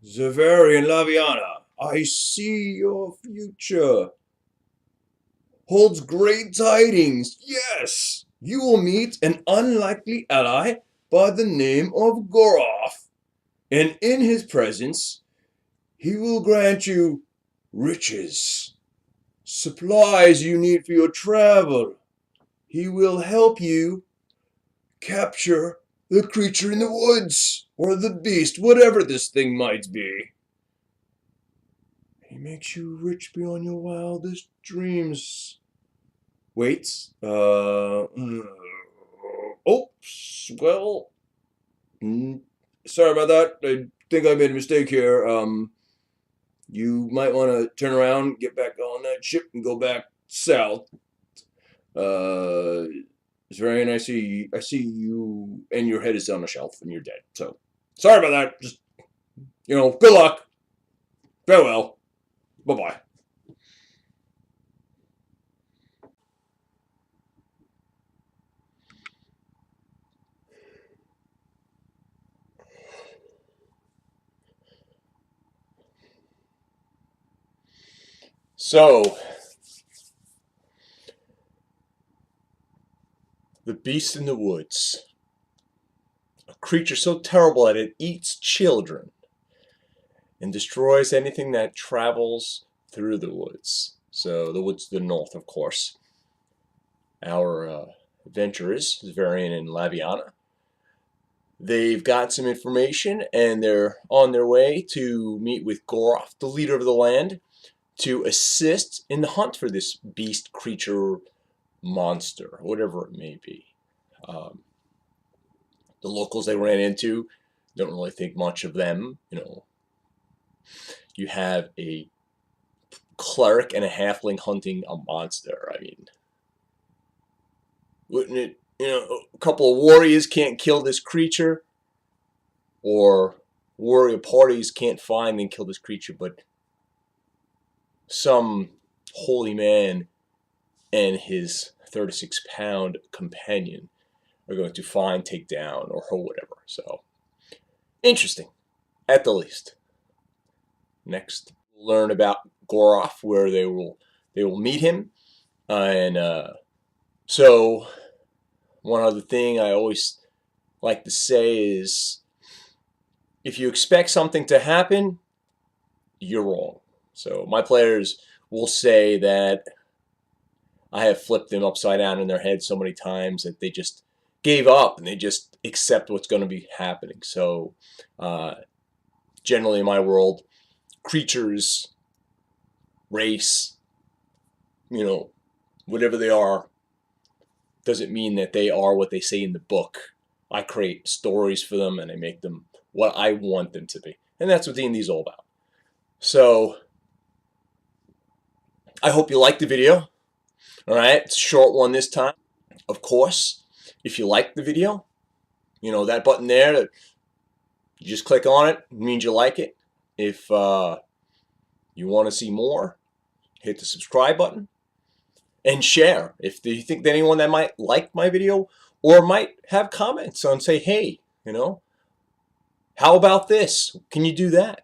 Xavarion and Laviana, I see your future holds great tidings. Yes, you will meet an unlikely ally by the name of Goraf, and in his presence, he will grant you riches, supplies you need for your travel. He will help you capture the creature in the woods, or the beast, whatever this thing might be. He makes you rich beyond your wildest dreams. Wait, oops, well, sorry about that. I think I made a mistake here. You might want to turn around, get back on that ship, and go back south. It's very nice. I see you, and your head is on a shelf, and you're dead. So, sorry about that. Just, good luck. Farewell. Bye-bye. So, the beast in the woods. A creature so terrible that it eats children and destroys anything that travels through the woods. So, the woods to the north, of course. Our adventurers, Xavarion and Laviana, they've got some information and they're on their way to meet with Goraf, the leader of the land, to assist in the hunt for this beast, creature, monster, whatever it may be. The locals they ran into don't really think much of them. You have a cleric and a halfling hunting a monster. I mean, wouldn't it, a couple of warriors can't kill this creature, or warrior parties can't find and kill this creature, but some holy man and his 36-pound companion are going to find, take down, or whatever. So, interesting, at the least. Next, we'll learn about Goraf, where they will meet him, and so one other thing I always like to say is, if you expect something to happen, you're wrong. So my players will say that I have flipped them upside down in their head so many times that they just gave up and they just accept what's going to be happening. So generally in my world, creatures, race, whatever they are, doesn't mean that they are what they say in the book. I create stories for them and I make them what I want them to be. And that's what D&D is all about. So I hope you liked the video. Alright, it's a short one this time. Of course, if you like the video, that button there, you just click on it, means you like it. If you want to see more, hit the subscribe button and share. If you think that anyone that might like my video or might have comments on, say, hey, how about this? Can you do that?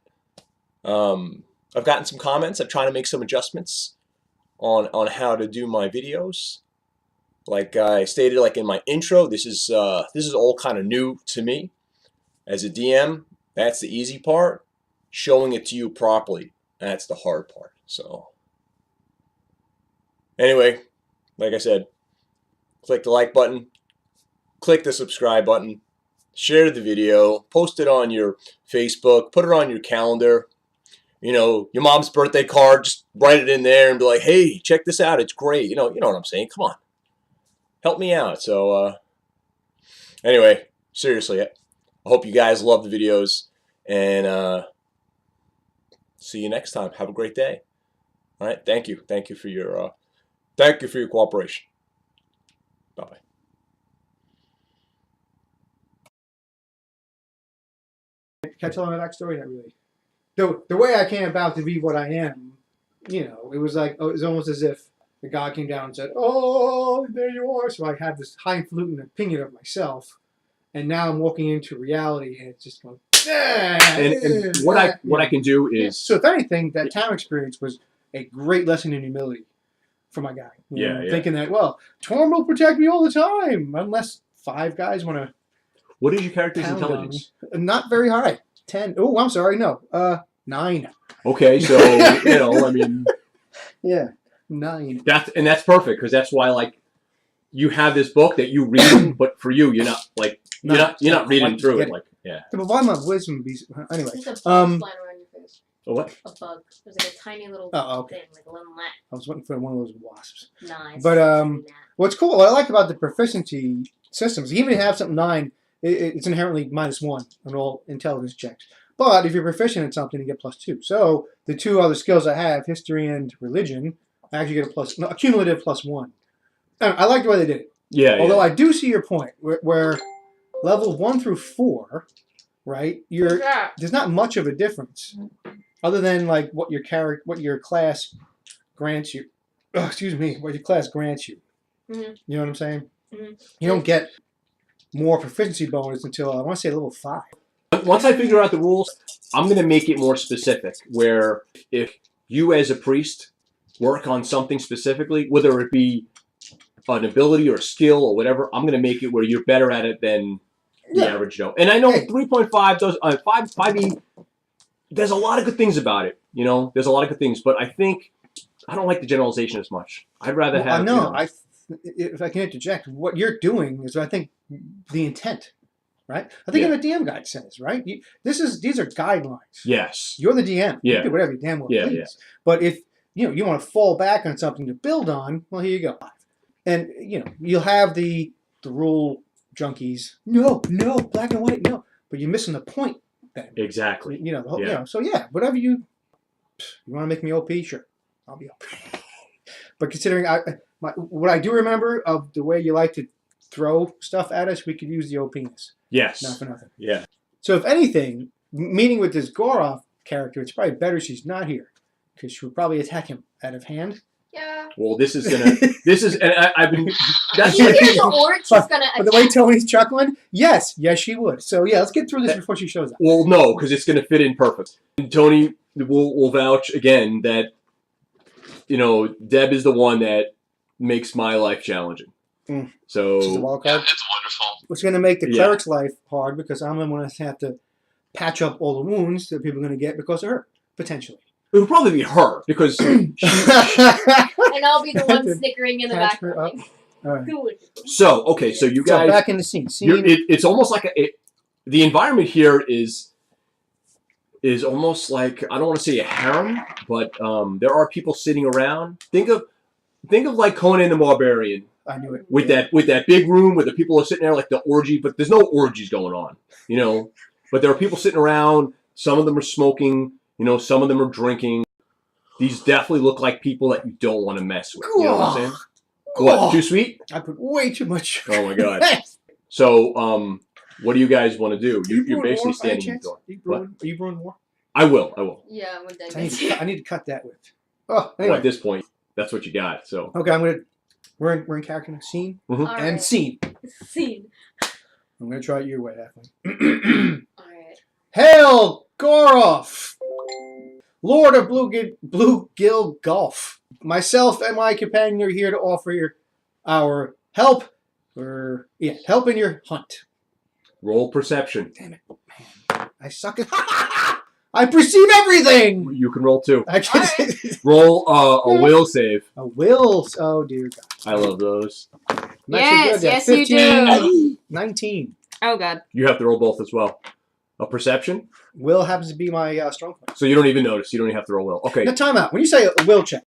I've gotten some comments. I'm trying to make some adjustments on how to do my videos. Like I stated, like in my intro, this is all kind of new to me as a DM. That's the easy part. Showing it to you properly, that's the hard part. So anyway, like I said, click the like button, click the subscribe button, share the video, post it on your Facebook, put it on your calendar. Your mom's birthday card, just write it in there and be like, hey, check this out, it's great. You know what I'm saying? Come on. Help me out. So anyway, seriously, I hope you guys love the videos, and see you next time. Have a great day. All right, thank you for your cooperation. Bye bye. Can I tell my backstory? Not really. The way I came about to be what I am, it was almost as if the God came down and said, "Oh, there you are." So I have this highfalutin opinion of myself, and now I'm walking into reality, and it's just going, And what I can do is So if anything, that town experience was a great lesson in humility for my guy. You know, thinking that, well, Torm will protect me all the time unless 5 guys want to. What is your character's intelligence? Not very high. 10. Oh, I'm sorry. No. 9. Okay, so I mean. Yeah, 9. That's perfect because that's why like you have this book that you read, but for you, you're not like you're not reading through it. Like But why my wisdom be anyway? There's a bug flying around your face. A what? A bug. There's like a tiny little okay. thing, like a little gnat. I was waiting for one of those wasps. Nice. But what's cool, what I like about the proficiency systems, even if you have something 9, it's inherently -1 on all intelligence checks. But if you're proficient in something, you get +2. So the 2 other skills I have, history and religion, I actually get a cumulative +1. I like the way they did it. Yeah. Although I do see your point, where level 1 through 4, right? There's not much of a difference, other than like what your class grants you. Oh, excuse me, what your class grants you. Mm-hmm. You know what I'm saying? Mm-hmm. You don't get more proficiency bonus until I want to say level 5. Once I figure out the rules, I'm going to make it more specific. Where if you as a priest work on something specifically, whether it be an ability or a skill or whatever, I'm going to make it where you're better at it than the average Joe. And I know 3.5 does 5e. There's a lot of good things about it. You know, there's a lot of good things, but I think I don't like the generalization as much. I'd rather have. If I can interject, what you're doing is, I think, the intent, right? I think the DM guide says, right? These are guidelines. Yes. You're the DM. Yeah. You do whatever you damn well please. Yeah. But if you want to fall back on something to build on, well, here you go. And you'll have the rule junkies. No, black and white, no. But you're missing the point then. Exactly. So whatever you want to make me OP, sure, I'll be OP. But considering what I do remember of the way you like to throw stuff at us, we could use the OPness. Yes. Not for nothing. Yeah. So if anything, meeting with this Goraf character, it's probably better she's not here, because she would probably attack him out of hand. Yeah. Well, I've been. That's You hear the orc, she's gonna attack. But the way Tony's chuckling, yes, she would. So let's get through this before she shows up. Well, no, because it's going to fit in perfect. And Tony will vouch again that Deb is the one that makes my life challenging. So She's a wild card. It's wonderful. It's going to make the cleric's life hard, because I'm going to have to patch up all the wounds that people are going to get because of her, potentially. It would probably be her, because And I'll be the one snickering in the background. Right. So you guys back in the scene. It's almost like the environment here is almost like, I don't want to say a harem, but there are people sitting around. Think of like Conan the Barbarian. I knew it. With that big room where the people are sitting there like the orgy, but there's no orgies going on, But there are people sitting around. Some of them are smoking. Some of them are drinking. These definitely look like people that you don't want to mess with. You know what I'm saying? What? Too sweet? I put way too much. Oh my god. So, what do you guys want to do? You're basically standing in the door. Are you brewing more? I will. Yeah, I'm gonna I need to cut that with. Oh, anyway. Well, at this point, that's what you got. So. Okay, we're in character now. Scene Mm-hmm. and scene. Scene. I'm gonna try it your way, Kathleen. All right. Hail, Goraf, Lord of Blue Gill Gulf. Myself and my companion are here to offer our help. Help in your hunt. Roll perception. Damn it, man! I suck at. I perceive everything. You can roll too. I can Roll a will save. A will. Oh dear God. I love those. Yes, 15, you do. 19. Oh God. You have to roll both as well. A perception. Will happens to be my strong point. So you don't even notice. You don't even have to roll will. Okay. Now time out. When you say a will check,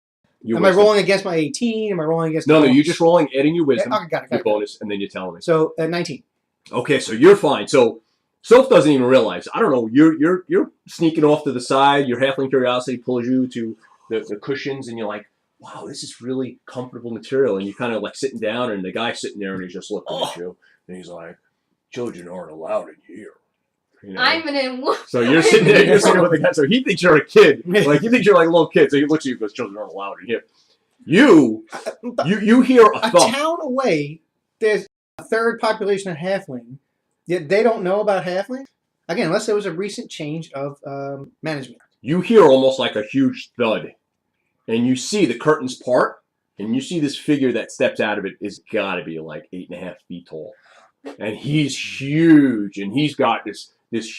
am I wisdom. rolling against my 18? Am I rolling against? No, you're just rolling, adding your wisdom, Okay, got it. your bonus, and then you're telling me. So 19. Okay, so you're fine. So Soph doesn't even realize. I don't know. You're sneaking off to the side. Your halfling curiosity pulls you to the cushions, and you're like, wow, this is really comfortable material. And you kind of like sitting down, and the guy's sitting there, and he's just looking at you, and he's like, children aren't allowed in here. I'm an So you're sitting there, with the guy. So he thinks you're a kid. Like he thinks you're like a little kid. So he looks at you and goes, children aren't allowed in here. You hear a thump. Town away, there's a third population of halfling, yet they don't know about halfling? Again, unless there was a recent change of management. You hear almost like a huge thud, and you see the curtains part, and you see this figure that steps out of it is got to be like 8.5 feet tall, and he's huge, and he's got this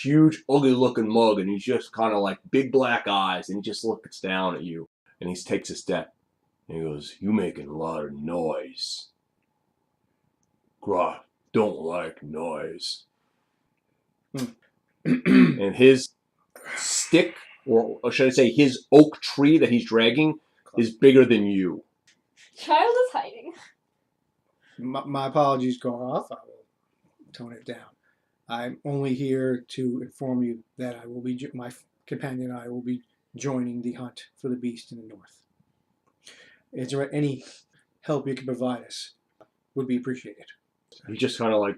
huge, ugly-looking mug, and he's just kind of like big black eyes, and he just looks down at you, and he takes a step, and he goes, "You making a lot of noise. Graf don't like noise." And his stick, or should I say his oak tree that he's dragging, is bigger than you. Child is hiding. My apologies, Goraf. I will tone it down. I'm only here to inform you that I will be my companion and I will be joining the hunt for the beast in the north. Is there any help you can provide us? Would be appreciated. He just kind of like,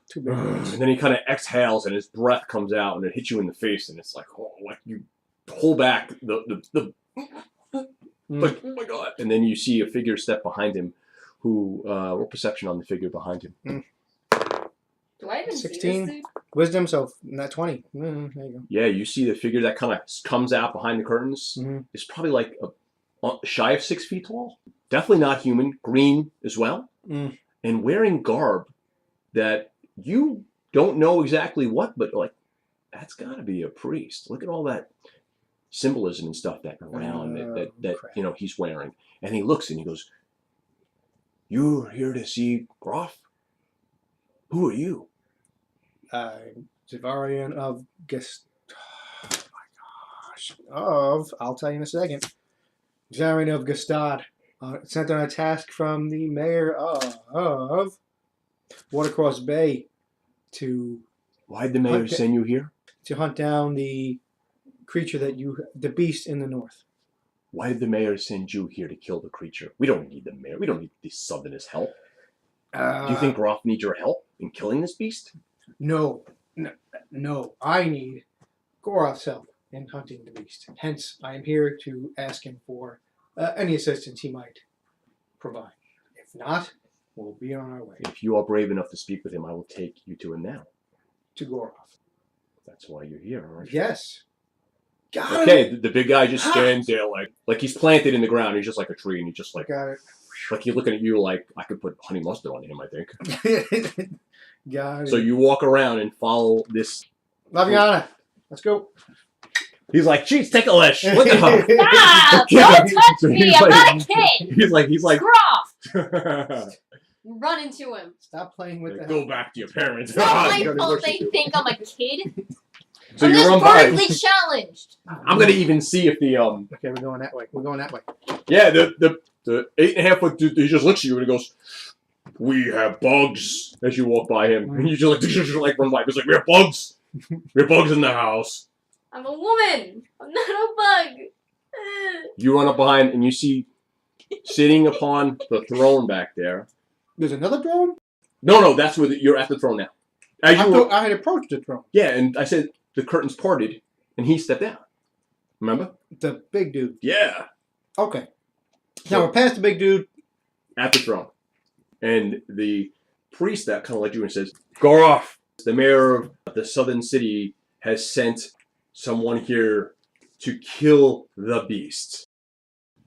Too big. and then he kind of exhales, and his breath comes out, and it hits you in the face, and it's like, oh, like you pull back like, oh my god! And then you see a figure step behind him, who roll perception on the figure behind him. Do I even 16? see this dude? Wisdom, so not 20. There you go. Yeah, you see the figure that kind of comes out behind the curtains. It's probably like shy of 6 feet tall. Definitely not human. Green as well, and wearing garb that you don't know exactly what, but like that's got to be a priest. Look at all that symbolism and stuff that around that crap. you know he's wearing. And he looks and he goes, "You're here to see Graf? Who are you?" Xavarion of oh my gosh. I'll tell you in a second. Xavarion of Gestad. Sent on a task from the mayor of Watercross Bay to Why'd the mayor send you here? hunt down the creature the beast in the north. Why did the mayor send you here to kill the creature? We don't need the mayor. We don't need the Southerners' help. Do you think Graf needs your help in killing this beast? No. I need Goraf's help in hunting the beast. Hence, I am here to ask him for any assistance he might provide. If not, we'll be on our way If you are brave enough to speak with him, I will take you to him now. to Goraf. That's why you're here, aren't you? Yes. Got Okay, the big guy just stands there like he's planted in the ground. He's just like a tree, and he's just like Got he's looking at you like I could put honey mustard on him, I think. it. Got it. So you walk around and follow this. Laviana, let's go. He's like, "Jeez, take a leash. What the hell?" Stop! Don't touch me! I'm not a kid! He's like, Graf! Run into him. Stop playing with the go back to your parents. It's not my He's gonna fault rush they you. think I'm a kid. So I'm you just run by. vertically challenged. I'm gonna even see if the Okay, we're going that way. yeah the 8.5 foot dude, he just looks at you and he goes, "We have bugs." As you walk by him, and you just like run by. He's like, "We have bugs. We have bugs in the house." I'm a woman. I'm not a bug. You run up behind and you see sitting upon the throne back there. There's another throne? No, that's where you're at the throne now. As I you thought were, I had approached the throne. yeah, and I said the curtains parted, and he stepped out. Remember? The big dude. Yeah. Okay. Now we're past the big dude. At the throne. And the priest that kind of led you and says, "Goraf, the mayor of the southern city has sent someone here to kill the beast."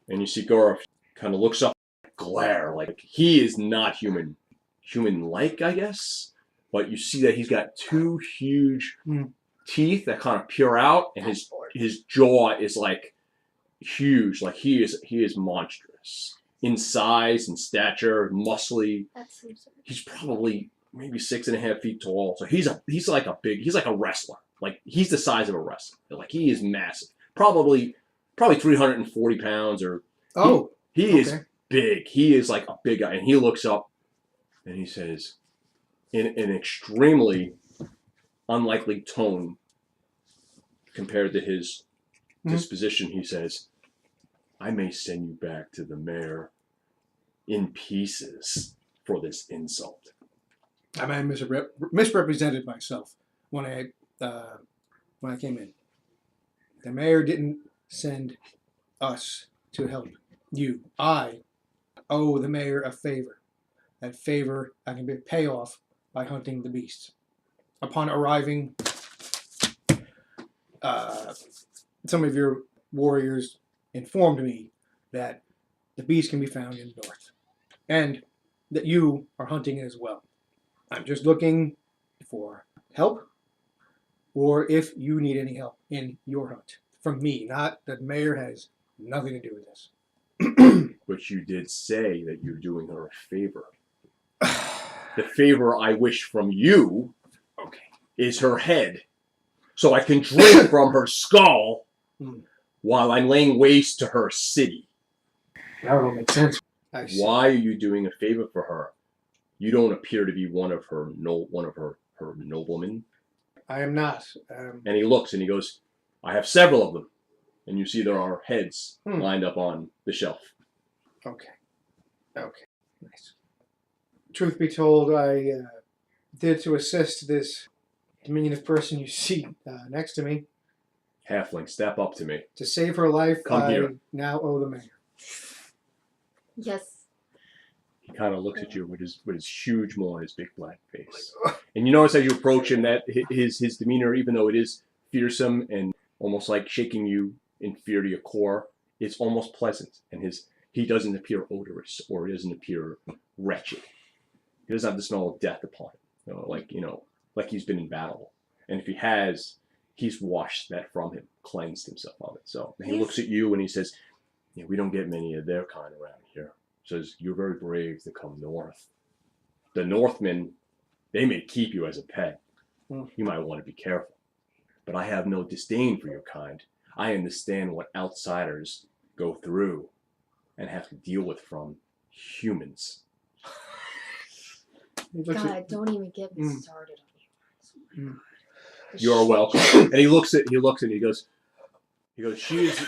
And you see Goraf kind of looks up, glare, like he is not human-like, I guess. But you see that he's got two huge teeth that kind of peer out, and his jaw is like huge, like he is monstrous in size and stature, muscly. That's absurd. He's probably maybe 6.5 feet tall. So he's like a wrestler. Like he's the size of a wrestler. Like he is massive. Probably 340 pounds or. He is big. He is like a big guy, and he looks up, and he says, in an extremely unlikely tone compared to his disposition, he says, "I may send you back to the mayor in pieces for this insult." I may have misrepresented myself when I came in. The mayor didn't send us to help you. I owe the mayor a favor. That favor I can pay off by hunting the beast. Upon arriving some of your warriors informed me that the beast can be found in the north, and that you are hunting it as well. I'm just looking for help, or if you need any help in your hunt. From me, not that mayor has nothing to do with this. But you did say that you're doing her a favor. The favor I wish from you is her head, so I can drink from her skull while I'm laying waste to her city. That don't make sense. Why are you doing a favor for her? You don't appear to be one of her noblemen. I am not. And he looks and he goes, I have several of them. And you see there are heads lined up on the shelf. Okay. Nice. Truth be told, I did to assist this diminutive person you see next to me. Halfling, step up to me. To save her life, Come here. now owe the mayor. Yes. He kind of looks at you with his huge mole and his big black face. And you notice as you approach him that his demeanor, even though it is fearsome and almost like shaking you in fear to your core, it's almost pleasant. And he doesn't appear odorous or he doesn't appear wretched. He doesn't have the smell of death upon him, like he's been in battle. And if he has, he's washed that from him, cleansed himself of it. So he looks at you and he says, yeah, we don't get many of their kind around here. Says, you're very brave to come north. The Northmen, they may keep you as a pet. You might want to be careful. But I have no disdain for your kind. I understand what outsiders go through and have to deal with from humans. God, don't even get me started on you. You're welcome. And he looks and he goes, she is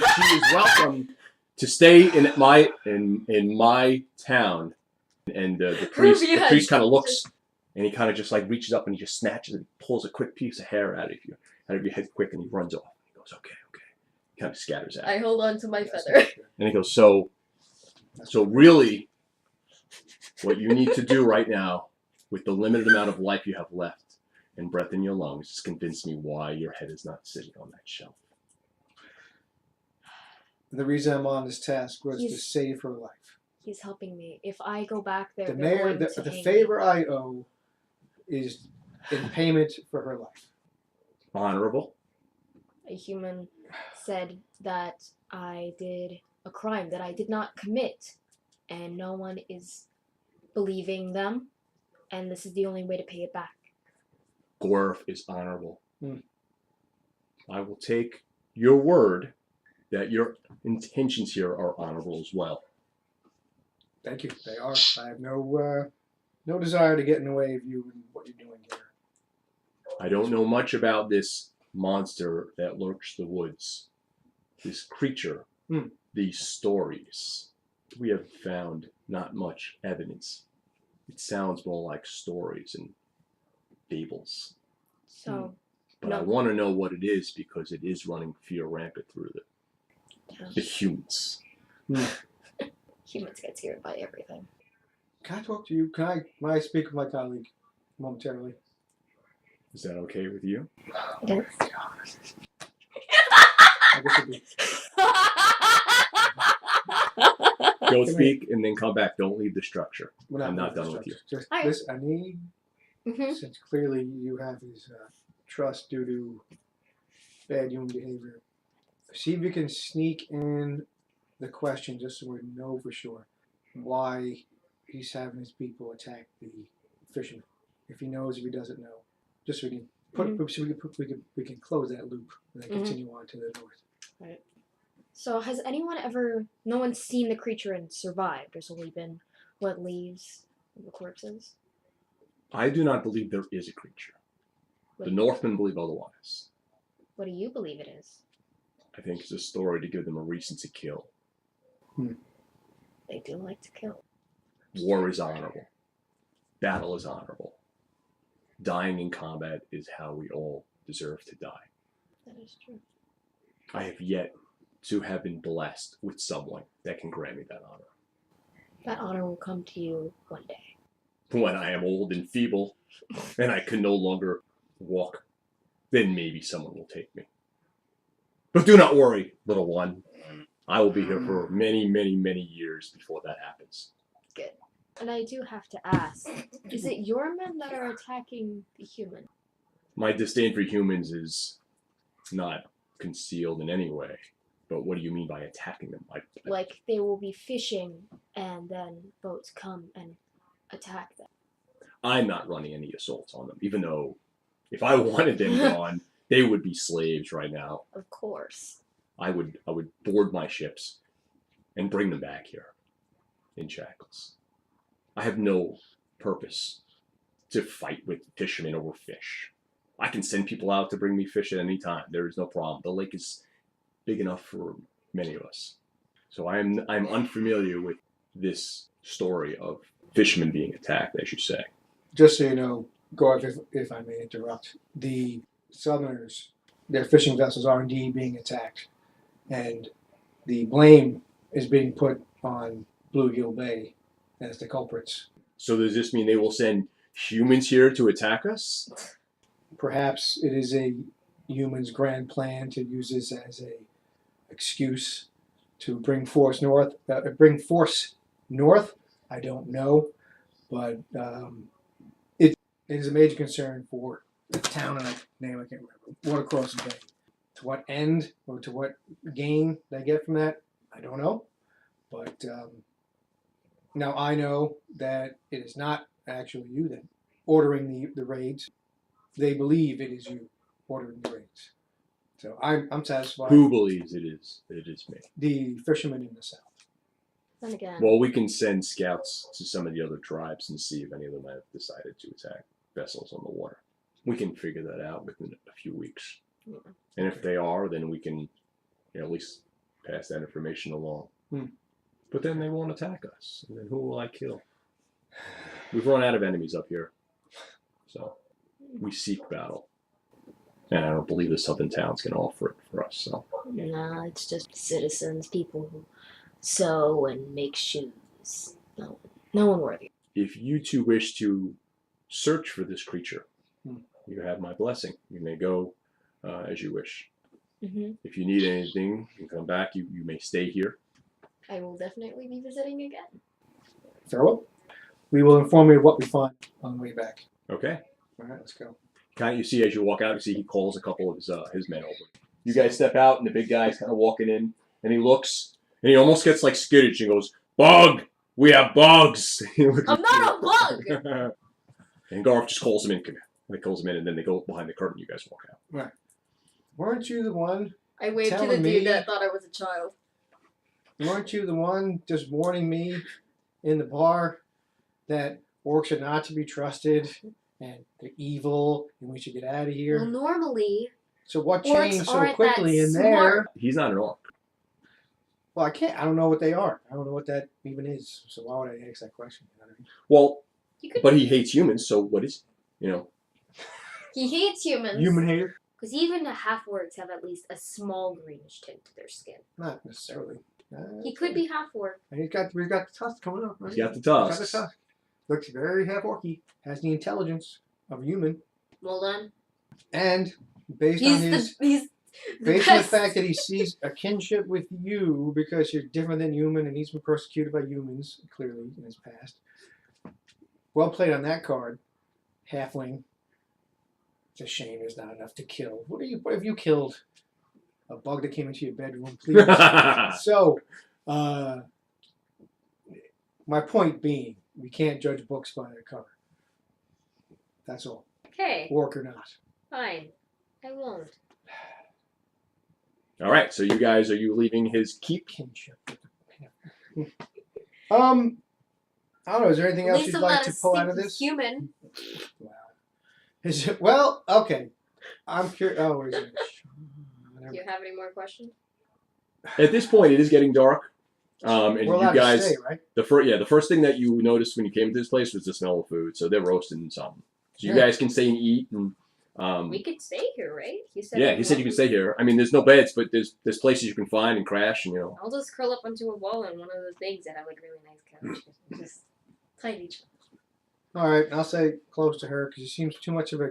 welcome to stay in my town. And the priest kind of looks and he kind of just like reaches up and he just snatches and pulls a quick piece of hair out of your head quick and he runs off. He goes, okay. He kind of scatters out. I hold on to my feather. And he goes, so really what you need to do right now with the limited amount of life you have left and breath in your lungs is convince me why your head is not sitting on that shelf. The reason I'm on this task was to save her life. He's helping me. If I go back there, The mayor, the favor I owe is in payment for her life. Honorable. A human said that I did a crime that I did not commit, and no one is believing them, and this is the only way to pay it back. Goraf is honorable. I will take your word that your intentions here are honorable as well. Thank you. They are. I have no desire to get in the way of you and what you're doing here. I don't know much about this monster that lurks the woods. This creature. These stories. We have found not much evidence. It sounds more like stories and fables. So, but I want to know what it is because it is running fear rampant through the humans. Humans get scared by everything. Can I talk to you? May I speak with my colleague momentarily? Is that okay with you? Yes. I guess it'd be. Go speak and then come back. Don't leave the structure. I'm not done with you. Just this, I need, since clearly you have his trust due to bad human behavior, see if you can sneak in the question just so we know for sure why he's having his people attack the fisherman. If he knows, if he doesn't know, just so we can we can close that loop and then continue on to the north. Right. So has no one's seen the creature and survived? There's only been what leaves of the corpses. I do not believe there is a creature. The Northmen believe otherwise. What do you believe it is? I think it's a story to give them a reason to kill. They do like to kill. War is honorable. Battle is honorable. Dying in combat is how we all deserve to die. That is true. I have yet to have been blessed with someone that can grant me that honor. That honor will come to you one day. When I am old and feeble, and I can no longer walk, then maybe someone will take me. But do not worry, little one. I will be here for many, many, many years before that happens. Good. And I do have to ask, is it your men that are attacking the human? My disdain for humans is not concealed in any way. But what do you mean by attacking them? Like they will be fishing and then boats come and attack them. I'm not running any assaults on them, even though if I wanted them gone, they would be slaves right now. Of course. I would board my ships and bring them back here in shackles. I have no purpose to fight with fishermen over fish. I can send people out to bring me fish at any time. There is no problem. The lake is big enough for many of us. So I'm unfamiliar with this story of fishermen being attacked, as you say. Just so you know, Goraf, if I may interrupt, the Southerners, their fishing vessels are indeed being attacked. And the blame is being put on Blue Gill Bay as the culprits. So does this mean they will send humans here to attack us? Perhaps it is a human's grand plan to use this as a excuse to bring force north. I don't know, but it is a major concern for the town, and name I can't remember. What across the bay? To what end or to what gain they get from that, I don't know. But now I know that it is not actually you that ordering the raids. They believe it is you ordering the raids. So I'm satisfied. Who believes it is me? The fishermen in the south. Then again, Well, we can send scouts to some of the other tribes and see if any of them have decided to attack vessels on the water. We can figure that out within a few weeks. Yeah. And if they are, then we can at least pass that information along. But then they won't attack us. And then who will I kill? We've run out of enemies up here. So we seek battle. And I don't believe the southern towns can offer it for us. So nah, it's just citizens, people who sew and make shoes. No one worthy. if you two wish to search for this creature, you have my blessing. You may go as you wish. Mm-hmm. If you need anything, you can come back. You may stay here. I will definitely be visiting again. Farewell. We will inform you of what we find on the way back. Okay. All right, let's go. Kind of, you see as you walk out, you see he calls a couple of his men over. You guys step out, and the big guy's kind of walking in, and he looks, and he almost gets like skittish and goes, "Bug! We have bugs!" I'm not a bug! And Goraf just calls him in. He calls him in, and then they go behind the curtain. You guys walk out. Right. Weren't you the one? I waved to the Telling me- dude that thought I was a child. Weren't you the one just warning me in the bar that orcs are not to be trusted and they're evil and we should get out of here? Well, normally, So what orcs changed so aren't quickly that in smart. there? He's not an orc. Well, I don't know what they are. I don't know what that even is. So why would I ask that question? You know what I mean? Well, you could. but he hates humans, so what is he? You know? He hates humans. Human hater? Because even the half-orcs have at least a small greenish tint to their skin. Not necessarily. He could be half-orc. And we've got the tusk coming up, right? He's got the He's got the tusks. tusk. Looks very half-orky. Has the intelligence of a human. Well then, And based he's on his... the Based on the best. fact that he sees a kinship with you because you're different than human and he's been persecuted by humans, clearly, in his past. Well played on that card. Halfling. It's a shame there's not enough to kill. What have you killed? A bug that came into your bedroom, please. So, my point being, we can't judge books by their cover. That's all. Okay, Orc or not. fine. I won't. All right, so you guys, are you leaving his keep? Kinship. I don't know. Is there anything At else least you'd I'm like not to a pull out of stinky this? human. Wow. Is it, well, okay. I'm curious. Oh, wait a minute. Do you have any more questions? At this point, it is getting dark. And We're you allowed guys, to stay, right? the first thing that you noticed when you came to this place was the smell of food. So they're roasting something. So you Yeah. guys can stay and eat. And We could stay here, right? You said yeah, he said you can stay here. I mean, there's no beds, but there's places you can find and crash. And I'll just curl up onto a wall in one of those things that have like really nice couches. Just tiny. All right. I'll say close to her because she seems too much of a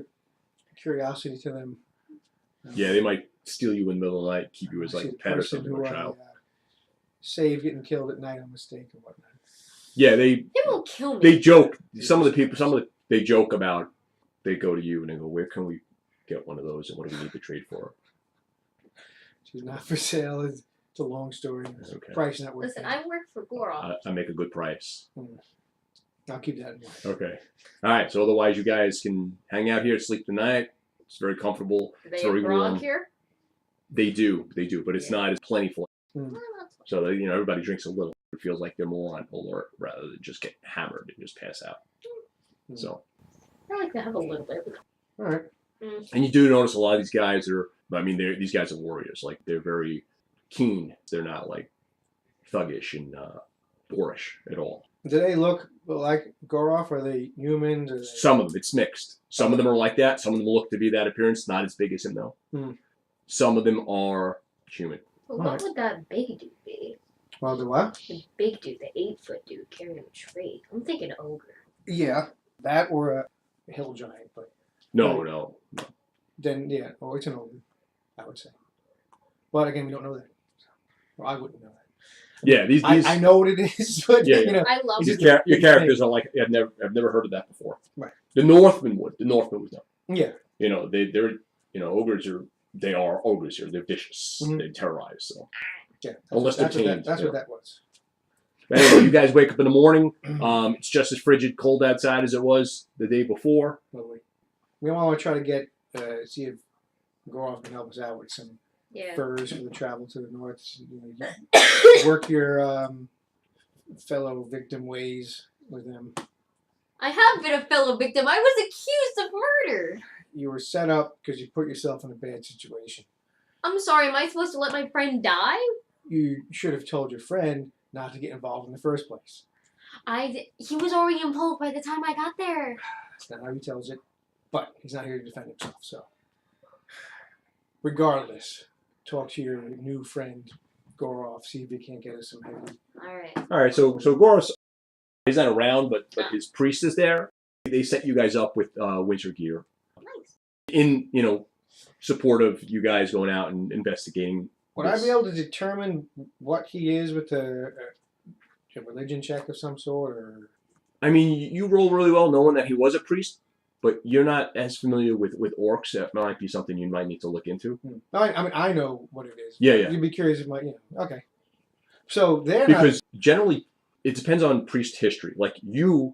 curiosity to them. Yeah, they might steal you in the middle of the night, keep you as See like a the pet or person something, who or a I, child. save getting killed at night on mistake or whatnot. Yeah, They won't kill me. they joke. Some of the people, they joke about. They go to you and they go, "Where can we get one of those, and what do we need to trade for?" She's not for sale. It's a long story. Okay. Price not worth Listen, it. I work for Goraf. I make a good price. I'll keep that in mind. Okay. All right. So otherwise, you guys can hang out here, sleep the night. It's very comfortable. Do It's they very have grog warm. here? They do, but it's not as plentiful. Mm. So everybody drinks a little. It feels like they're more on alert rather than just get hammered and just pass out. Mm. So. I like to have a little bit. All right. And you do notice a lot of these guys are. I mean, these guys are warriors. Like they're very keen. They're not like thuggish and boorish at all. Do they look like Goraf? Are they humans? Or Some of them, it's mixed. Some of them are like that. Some of them look to be that appearance. Not as big as him though. Mm. Some of them are human. But Alright. what would that big dude be? Well, the what? The big dude, the 8-foot dude carrying a tray. I'm thinking ogre. Yeah, that or a hill giant, but No. then yeah, it's an old, I would say. But again, we don't know that. Or I wouldn't know that. Yeah, these. I know what it is, but Yeah, you know, I love It's Your, just- your characters are like I've never heard of that before. Right. The Northman would know. yeah. They're ogres they are ogres here. They're vicious. Mhm. They terrorize. So Yeah, Unless they're tamed, That's yeah. what that was. but anyway, you guys wake up in the morning. It's just as frigid, cold outside as it was the day before. Lovely. We want to try to get see if Goraf can help us out with some Yeah. furs for the travel to the north. You work your fellow victim ways with them. I have been a fellow victim. I was accused of murder. You were set up because you put yourself in a bad situation. I'm sorry, am I supposed to let my friend die? You should have told your friend not to get involved in the first place. He was already involved by the time I got there. That's not how he tells it, but he's not here to defend himself. So, regardless, talk to your new friend Goraf. See if he can't get us some heavy. All right. So Goraf, he's not around, but his priest is there. They set you guys up with winter gear Nice. Mm-hmm. in support of you guys going out and investigating. Would I be able to determine what he is with a religion check of some sort, or? I mean, you roll really well knowing that he was a priest, but you're not as familiar with orcs. That might be something you might need to look into. I mean, I know what it is. Yeah. You'd be curious if okay. So they're Because generally, it depends on priest history. Like you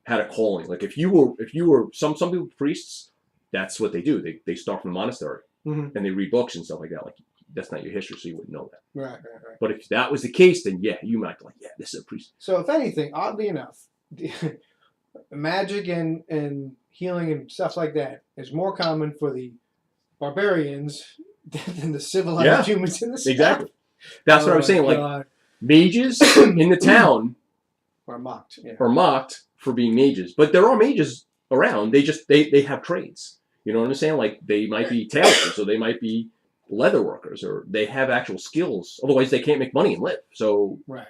had a calling. Like if you were some people priests, that's what they do. They start from the monastery Mhm. and they read books and stuff like that. Like that's not your history, so you wouldn't know that. Right. But if that was the case, then yeah, you might be like, yeah, this is a priest. So if anything, oddly enough, magic and healing and stuff like that is more common for the barbarians than the civilized humans in the south. Exactly. That's what I was saying. Like God. mages in the town Or mocked. Yeah. are mocked for being mages, but there are mages around. They have trades. You know what I'm saying? Like they might be tailors, or they might be leather workers, or they have actual skills. Otherwise, they can't make money and live. So Right.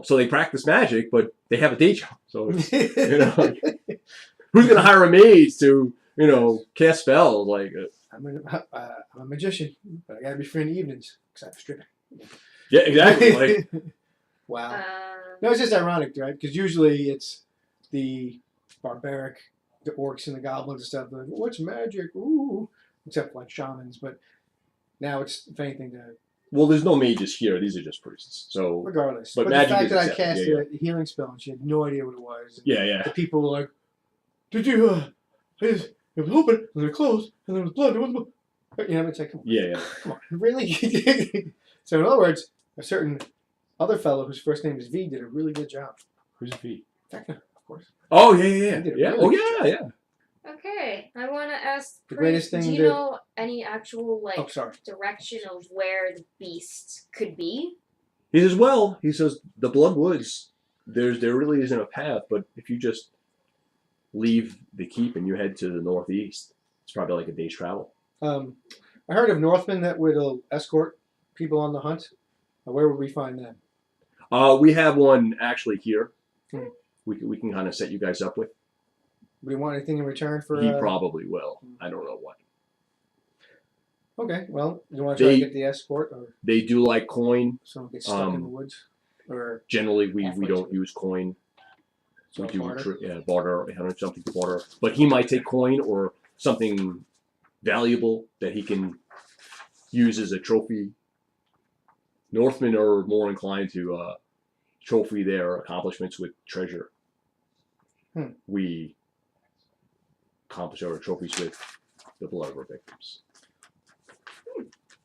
so they practice magic, but they have a day job. So it's, who's gonna hire a mage to cast spells? Like I'm a magician, but I gotta be free in the evenings because I'm stripping. yeah, exactly. Like Wow. No, it's just ironic, right? Because usually it's the barbaric, the orcs and the goblins and stuff. Like, what's magic? Ooh, except for like shamans. But now it's, if anything, well, there's no mages here. These are just priests. So regardless. But But the magic fact is that I accepted. cast Yeah, a healing spell and she had no idea what it was. yeah. The people were like, "Did you? It was open and then it closed and there was blood. There was blood." It's like, Yeah. come on, really? So in other words, a certain other fellow whose first name is V did a really good job. Who's V? Vecna, of course. Oh yeah. He did a Yeah. really Oh good yeah. job. Okay, I want to ask. The greatest Priest, thing do you to- know any actual Oh, sorry. direction of where the beast could be? He says, well, the Blood Woods, there really isn't a path, but if you just leave the keep and you head to the northeast, it's probably like a day's travel. I heard of Northmen that would escort people on the hunt. Where would we find them? We have one actually here. Hmm. We can kind of set you guys up with. Would he want anything in return for? He probably will. I don't know what. Okay, well, you want to try to get the escort, or They do like coin. someone gets stuck in the woods, or Generally, we halfway don't to- use coin. so We do barter? barter, something to barter. But he might take coin or something valuable that he can use as a trophy. Northmen are more inclined to trophy their accomplishments with treasure. We accomplish our trophies with the blood of our victims.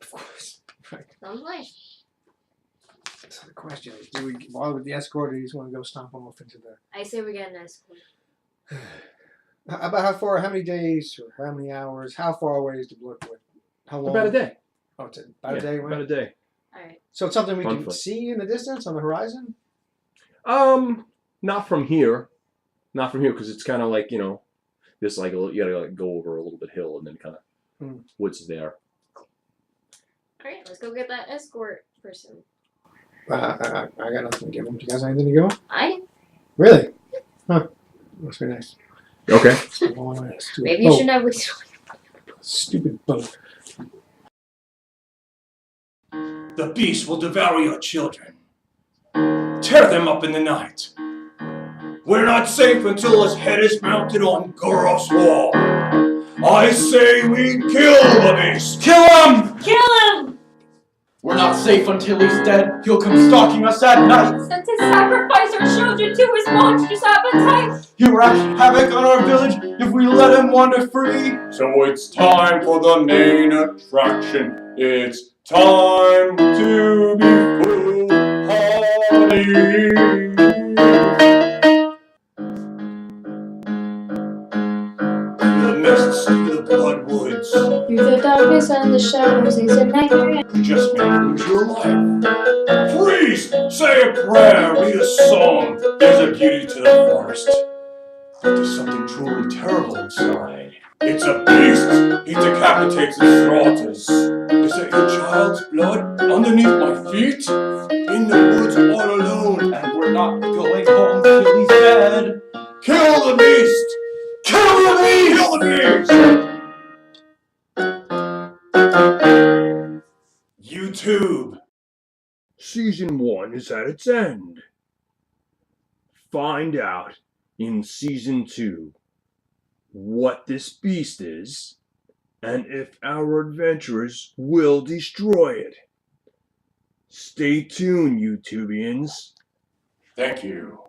Of course. Right. Sounds nice. So the question is, do we bother with the escort, or do you just want to go stomp them off into the... I say we get an escort. About how far, how many days, or how many hours, how far away is the Bloodwood? How long? About a day. Oh, it's about a day away? About a day. Alright. So it's something we On can foot. see in the distance, on the horizon? Not from here. Not from here, because it's kind of like, this like you gotta like go over a little bit hill and then kind of woods there. Alright, let's go get that escort person. I got nothing to give them. Do you guys have anything to give them? I Really? Huh. Must be nice. Okay. maybe you should have Stupid boat. The beast will devour your children. Tear them up in the night. We're not safe until his head is mounted on Goraf's wall. I say we kill the beast. Kill him! Kill him! We're not safe until he's dead. He'll come stalking us at night. Sent to sacrifice our children to his monstrous appetite. He'll wreak havoc on our village if we let him wander free. So it's time for the main attraction. It's time to be foolhardy. The mists through the bloodwoods. Through the darkness and the shadows is a nightmare. You just may lose your life. Freeze! Say a prayer, read a psalm. There's a beauty to the forest. But there's something truly terrible inside. It's a beast. He decapitates and slaughters. Is that your child's blood underneath my feet? In the woods all alone. And we're not going home till he's dead. Kill the beast! Kill the beast! Kill the beast! YouTube. Season 1 is at its end. Find out in Season 2 what this beast is and if our adventurers will destroy it. Stay tuned, YouTubians. Thank you.